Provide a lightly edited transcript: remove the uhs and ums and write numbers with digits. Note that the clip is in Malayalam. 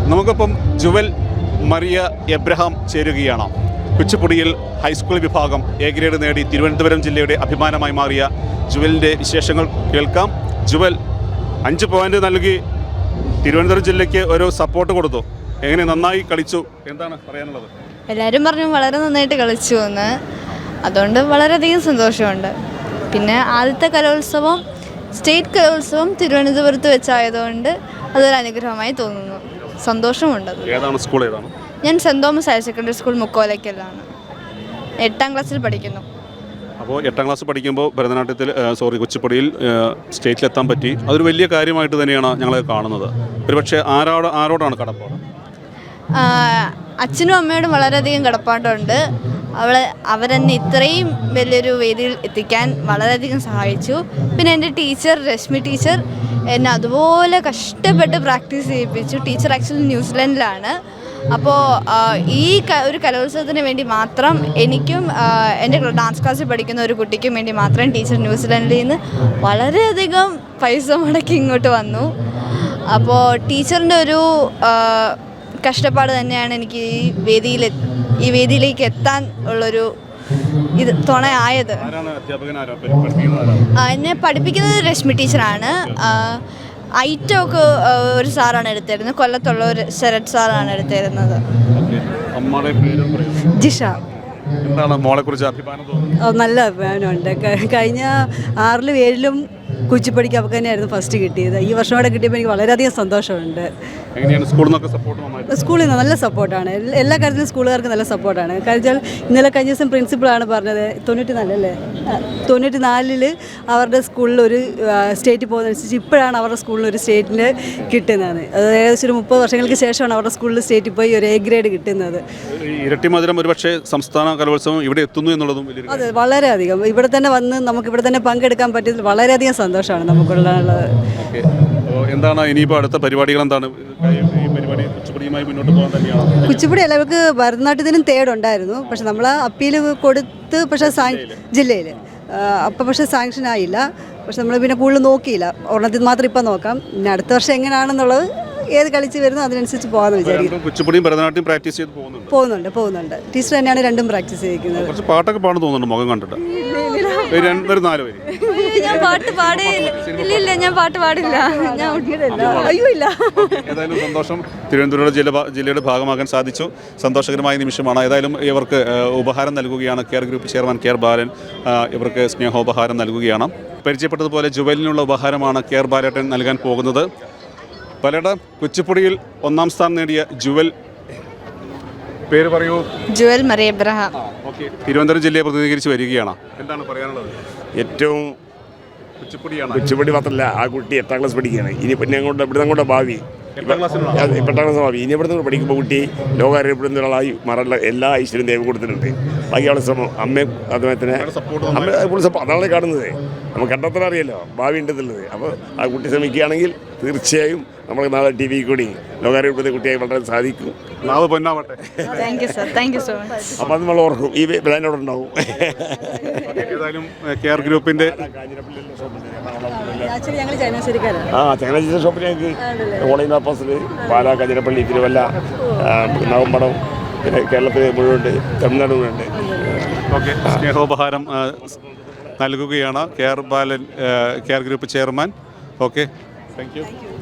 നമുക്കിപ്പം ജുവൽ മറിയ എബ്രഹാം ചേരുകയാണ്. കുച്ചിപ്പുടിയിൽ ഹൈസ്കൂൾ വിഭാഗം എ ഗ്രേഡ് നേടി തിരുവനന്തപുരം ജില്ലയുടെ അഭിമാനമായി മാറിയ ജുവലിൻ്റെ വിശേഷങ്ങൾ കേൾക്കാം. ജുവൽ 5 പോയിന്റ് നൽകി തിരുവനന്തപുരം ജില്ലയ്ക്ക് ഒരു സപ്പോർട്ട് കൊടുത്തു. എങ്ങനെ നന്നായി കളിച്ചു, എന്താണ് പറയാനുള്ളത്? എല്ലാവരും പറഞ്ഞു വളരെ നന്നായിട്ട് കളിച്ചു എന്ന്, അതുകൊണ്ട് വളരെയധികം സന്തോഷമുണ്ട്. പിന്നെ ആദ്യത്തെ കലോത്സവം സ്റ്റേറ്റ് കലോത്സവം തിരുവനന്തപുരത്ത് വെച്ചായതുകൊണ്ട് അതൊരു അനുഗ്രഹമായി തോന്നുന്നു. സന്തോഷമുണ്ട്. ഏതാണ് സ്കൂൾ? ഏതാണ്? ഞാൻ saint Thomas higher secondary school മുക്കോലയ്ക്കലാണ്. 8ാം ക്ലാസ്സിൽ പഠിക്കുന്നു. അപ്പോൾ 8ാം ക്ലാസ് പഠിക്കുമ്പോൾ ഭരതനാട്യത്തിൽ കുച്ചിപ്പുടിയിൽ സ്റ്റേറ്റിലെത്താൻ പറ്റി. അതൊരു വലിയ കാര്യമായിട്ട് തന്നെയാണ് ഞങ്ങൾ കാണുന്നത്. ഒരുപക്ഷെ ആരോടാണ് കടപ്പാട്? അച്ഛനും അമ്മയോടും വളരെയധികം കടപ്പാടുണ്ട്. അവരെന്നെ ഇത്രയും വലിയൊരു വേദിയിൽ എത്തിക്കാൻ വളരെയധികം സഹായിച്ചു. പിന്നെ എൻ്റെ ടീച്ചർ രശ്മി ടീച്ചർ എന്നെ അതുപോലെ കഷ്ടപ്പെട്ട് പ്രാക്ടീസ് ചെയ്യിപ്പിച്ചു. ടീച്ചർ ആക്ച്വലി ന്യൂസിലൻഡിലാണ്. അപ്പോൾ ഈ ഒരു കലോത്സവത്തിന് വേണ്ടി മാത്രം എനിക്കും എൻ്റെ ഡാൻസ് ക്ലാസ്സിൽ പഠിക്കുന്ന ഒരു കുട്ടിക്കും വേണ്ടി മാത്രം ടീച്ചർ ന്യൂസിലൻഡിൽ നിന്ന് വളരെയധികം പൈസ മുടക്കി ഇങ്ങോട്ട് വന്നു. അപ്പോൾ ടീച്ചറിൻ്റെ ഒരു കഷ്ടപ്പാട് തന്നെയാണ് എനിക്ക് ഈ വേദിയിലേക്ക് എത്താൻ ഉള്ളൊരു തുണയായത്. എന്നെ പഠിപ്പിക്കുന്നത് രശ്മി ടീച്ചറാണ്. ഐറ്റമൊക്കെ ഒരു സാറാണ് എടുത്തിരുന്നത്. കൊല്ലത്തുള്ള ഒരു ശരത് സാറാണ് എടുത്തിരുന്നത്. ജിഷ. എന്താണ് മോളെക്കുറിച്ച് അഭിമാനം തോന്നുന്നത്? നല്ല അഭിമാനമുണ്ട്. കഴിഞ്ഞ 6ലും 7ലും കുച്ചിപ്പടിക്ക് അവൾക്ക് തന്നെയായിരുന്നു ഫസ്റ്റ് കിട്ടിയത്. ഈ വർഷം കൂടെ കിട്ടിയപ്പോൾ എനിക്ക് വളരെയധികം സന്തോഷമുണ്ട്. സ്കൂളിൽ നിന്ന് നല്ല സപ്പോർട്ടാണ്. എല്ലാ കാര്യത്തിലും സ്കൂളുകാർക്ക് നല്ല സപ്പോർട്ടാണ്. കാരണം ഇന്നലെ കഴിഞ്ഞ ദിവസം പ്രിൻസിപ്പളാണ് പറഞ്ഞത് 94 അവരുടെ സ്കൂളിൽ ഒരു സ്റ്റേറ്റ് പോകുന്നതനുസരിച്ച് ഇപ്പോഴാണ് അവരുടെ സ്കൂളിൽ ഒരു സ്റ്റേറ്റിന് കിട്ടുന്നത്. അത് ഏകദേശം ഒരു 30 വർഷങ്ങൾക്ക് ശേഷമാണ് അവരുടെ സ്കൂളിൽ സ്റ്റേറ്റിൽ പോയി ഒരു എ ഗ്രേഡ് കിട്ടുന്നത്. ഇരട്ടി മധുരം ഒരുപക്ഷെ സംസ്ഥാന കലോത്സവം ഇവിടെ എത്തുന്നു എന്നുള്ളതും അതെ, വളരെയധികം ഇവിടെ തന്നെ വന്ന് നമുക്ക് ഇവിടെ തന്നെ പങ്കെടുക്കാൻ പറ്റിയതിൽ വളരെയധികം സന്തോഷമാണ് നമുക്കുള്ളത്. എന്താണ് ഇനിയിപ്പോൾ അടുത്ത പരിപാടികൾ? എന്താണ് മുന്നോട്ട് പോകാൻ തന്നെയാണ്? കുച്ചിപ്പുടി എല്ലാവർക്ക് ഭരതനാട്യത്തിനും തേടുണ്ടായിരുന്നു. പക്ഷെ നമ്മൾ അപ്പീൽ കൊടുത്ത് പക്ഷേ ജില്ലയിൽ അപ്പോൾ പക്ഷേ സാങ്ഷൻ ആയില്ല. പക്ഷെ നമ്മൾ പിന്നെ കൂടുതൽ നോക്കിയില്ല. ഒരെണ്ണത്തിൽ മാത്രം ഇപ്പം നോക്കാം. പിന്നെ അടുത്ത വർഷം എങ്ങനെയാണെന്നുള്ളത് ഏത് കളിച്ച് വരുന്നു അതിനനുസരിച്ച് പോകാമെന്ന് വിചാരിക്കും. കുച്ചിപ്പുടിയും ഭരതനാട്യം പ്രാക്ടീസ് ചെയ്ത് പോകുന്നുണ്ട്. ടീച്ചർ തന്നെയാണ് രണ്ടും പ്രാക്ടീസ് ചെയ്യിക്കുന്നത്. കുറച്ച് പാട്ടൊക്കെ പാടുന്നു തോന്നുന്നുണ്ട് മുഖം കണ്ടിട്ട്. ഞാൻ പാട്ട് പാടില്ല. ഇല്ല, ഞാൻ പാട്ട് പാടില്ല. അയ്യോ ഇല്ല. ഏതായാലും സന്തോഷം. തിരുവനന്തപുരം ജില്ലയുടെ ഭാഗമാകാൻ സാധിച്ചു. സന്തോഷകരമായ നിമിഷമാണ്. ഏതായാലും ഇവർക്ക് ഉപഹാരം നൽകുകയാണ് കെയർ ഗ്രൂപ്പ് ചെയർമാൻ കെയർ ബാലൻ. ഇവർക്ക് സ്നേഹോപഹാരം നൽകുകയാണ്. പരിചയപ്പെട്ടതുപോലെ ജുവലിനുള്ള ഉപഹാരമാണ് കെയർ ബാലേട്ടൻ നൽകാൻ പോകുന്നത്. പലയുടെ കുച്ചിപ്പുടിയിൽ 1ാം സ്ഥാനം നേടിയ ജുവൽ, പേര് പറയൂ. ജുവൽ മറിയ എബ്രഹാം. തിരുവനന്തപുരം ജില്ലയെ പ്രതിനിധീകരിച്ച് വരികയാണ്. എന്താണ് പറയാനുള്ളത്? ഏറ്റവും കുച്ചിപ്പുടി മാത്രമല്ല, ആ കുട്ടി 8ാം ക്ലാസ് പഠിക്കുകയാണ്. ഇനി പിന്നെ ഇവിടുന്ന് ഭാവി 8ാം ക്ലാസ് ഭാവി. ഇനി ഇവിടുന്ന് പഠിക്കുമ്പോൾ കുട്ടി ലോകാര്യപ്പെടുന്ന ഒരാളായി മാറാനുള്ള എല്ലാ ഐശ്വര്യം ദൈവം കൊടുത്തിട്ടുണ്ട്. ബാക്കിയുള്ള ശ്രമം അമ്മയും അദ്ദേഹത്തിന് അതാണ് കാണുന്നത്. നമുക്ക് കണ്ടെത്താൻ അറിയാലോ ഭാവി ഉണ്ടെന്നുള്ളത്. അപ്പോൾ ആ കുട്ടി ശ്രമിക്കുകയാണെങ്കിൽ തീർച്ചയായും നമ്മൾ നാളെ TV കൂടി ലോകാര്യപ്പെടുന്ന കുട്ടിയായി വളരെ സാധിക്കും. അപ്പം അത് നമ്മൾ ഓർക്കും. ഈ പ്ലാനോട് ഉണ്ടാവും. കെയർ ഗ്രൂപ്പിന്റെ ചങ്ങനാശ്ശേരി ഷോപ്പിൽ ഞങ്ങൾക്ക് ഓൺലൈൻ ആപ്പാസിൽ പാലാ, കതിരപ്പള്ളി, തിരുവല്ല, നാഗമ്പടം, പിന്നെ കേരളത്തിൽ മുഴുവനുണ്ട്, തമിഴ്നാട് മുഴുവനുണ്ട്. സ്നേഹോപഹാരം നൽകുകയാണ് care Balan, care group chairman. Okay, thank you.